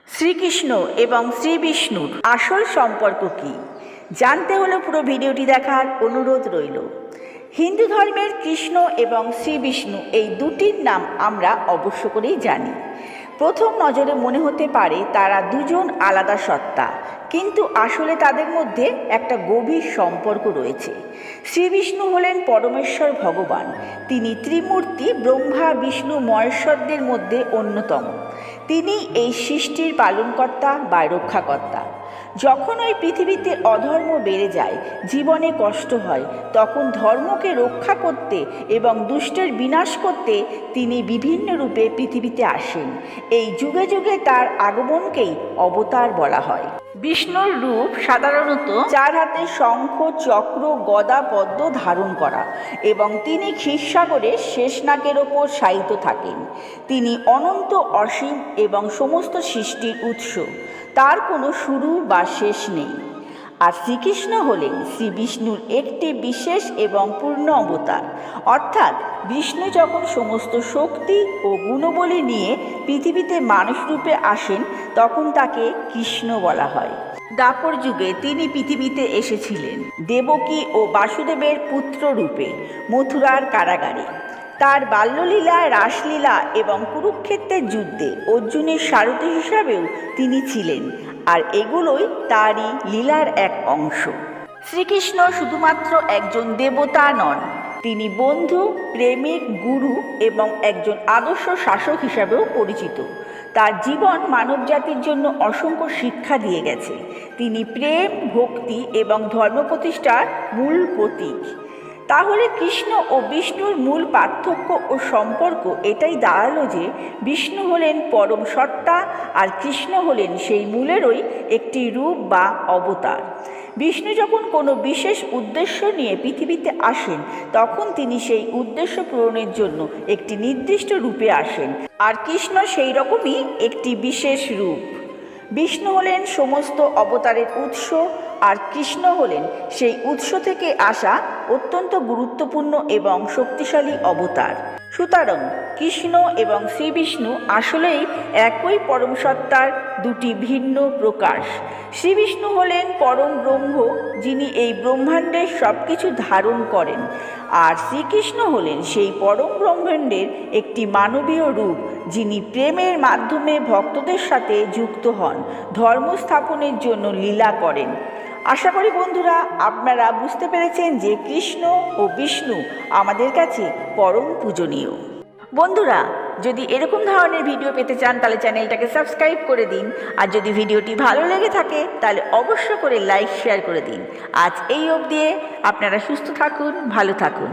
শ্রীকৃষ্ণ এবং শ্রী বিষ্ণুর আসল সম্পর্ক কী জানতে হলে পুরো ভিডিওটি দেখার অনুরোধ রইল। হিন্দু ধর্মের কৃষ্ণ এবং শ্রী বিষ্ণু এই দুটির নাম আমরা অবশ্য করেই জানি। প্রথম নজরে মনে হতে পারে তারা দুজন আলাদা সত্তা, কিন্তু আসলে তাদের মধ্যে একটা গভীর সম্পর্ক রয়েছে। শ্রী বিষ্ণু হলেন পরমেশ্বর ভগবান। তিনি ত্রিমূর্তি ব্রহ্মা বিষ্ণু মহেশ্বরদের মধ্যে অন্যতম। তিনি এই সৃষ্টির পালনকর্তা বা রক্ষাকর্তা। যখন ওই পৃথিবীতে অধর্ম বেড়ে যায়, জীবনে কষ্ট হয়, তখন ধর্মকে রক্ষা করতে এবং দুষ্টের বিনাশ করতে তিনি বিভিন্ন রূপে পৃথিবীতে আসেন। এই যুগে যুগে তার আগমনকেই অবতার বলা হয়। বিষ্ণুর রূপ সাধারণত চার হাতে শঙ্খ চক্র গদা পদ্ম ধারণ করা, এবং তিনি ক্ষীরসাগরের শেষনাগের ওপর শায়িত থাকেন। তিনি অনন্ত অসীম এবং সমস্ত সৃষ্টির উৎস। তার কোনো শুরু বা শেষ নেই। আর শ্রীকৃষ্ণ হলেন শ্রী বিষ্ণুর একটি বিশেষ এবং পূর্ণ অবতার। অর্থাৎ বিষ্ণু যখন সমস্ত শক্তি ও গুণবলী নিয়ে পৃথিবীতে মানুষ রূপে আসেন, তখন তাকে কৃষ্ণ বলা হয়। দ্বাপর যুগে তিনি পৃথিবীতে এসেছিলেন দেবকী ও বাসুদেবের পুত্র রূপে মথুরার কারাগারে। তার বাল্যলীলা, রাসলীলা এবং কুরুক্ষেত্রের যুদ্ধে অর্জুনের সারথি হিসাবেও তিনি ছিলেন, আর এগুলোই তারই লীলার এক অংশ। শ্রীকৃষ্ণ শুধুমাত্র একজন দেবতা নন, তিনি বন্ধু, প্রেমিক, গুরু এবং একজন আদর্শ শাসক হিসাবেও পরিচিত। তার জীবন মানবজাতির জন্য অসংখ্য শিক্ষা দিয়ে গেছে। তিনি প্রেম, ভক্তি এবং ধর্ম প্রতিষ্ঠার মূল প্রতীক। তাহলে কৃষ্ণ ও বিষ্ণুর মূল পার্থক্য ও সম্পর্ক এটাই দাঁড়ালো যে বিষ্ণু হলেন পরম সত্তা, আর কৃষ্ণ হলেন সেই মূলেরই একটি রূপ বা অবতার। বিষ্ণু যখন কোনো বিশেষ উদ্দেশ্য নিয়ে পৃথিবীতে আসেন, তখন তিনি সেই উদ্দেশ্য পূরণের জন্য একটি নির্দিষ্ট রূপে আসেন, আর কৃষ্ণ সেই রকমই একটি বিশেষ রূপ। বিষ্ণু হলেন সমস্ত অবতারের উৎস, আর কৃষ্ণ হলেন সেই উৎস থেকে আসা অত্যন্ত গুরুত্বপূর্ণ এবং শক্তিশালী অবতার। সুতরাং কৃষ্ণ এবং শ্রী বিষ্ণু আসলেই একই পরম সত্তার দুটি ভিন্ন প্রকাশ। শ্রী বিষ্ণু হলেন পরম ব্রহ্ম, যিনি এই ব্রহ্মাণ্ডের সব কিছু ধারণ করেন, আর শ্রীকৃষ্ণ হলেন সেই পরম ব্রহ্মাণ্ডের একটি মানবীয় রূপ, যিনি প্রেমের মাধ্যমে ভক্তদের সাথে যুক্ত হন, ধর্ম স্থাপনের জন্য লীলা করেন। আশা করি বন্ধুরা আপনারা বুঝতে পেরেছেন যে কৃষ্ণ ও বিষ্ণু আমাদের কাছে পরম পূজনীয়। বন্ধুরা, যদি এরকম ধরনের ভিডিও পেতে চান তাহলে চ্যানেলটাকে সাবস্ক্রাইব করে দিন, আর যদি ভিডিওটি ভালো লেগে থাকে তাহলে অবশ্য করে লাইক শেয়ার করে দিন। আজ এই অবধি, আপনারা সুস্থ থাকুন, ভালো থাকুন।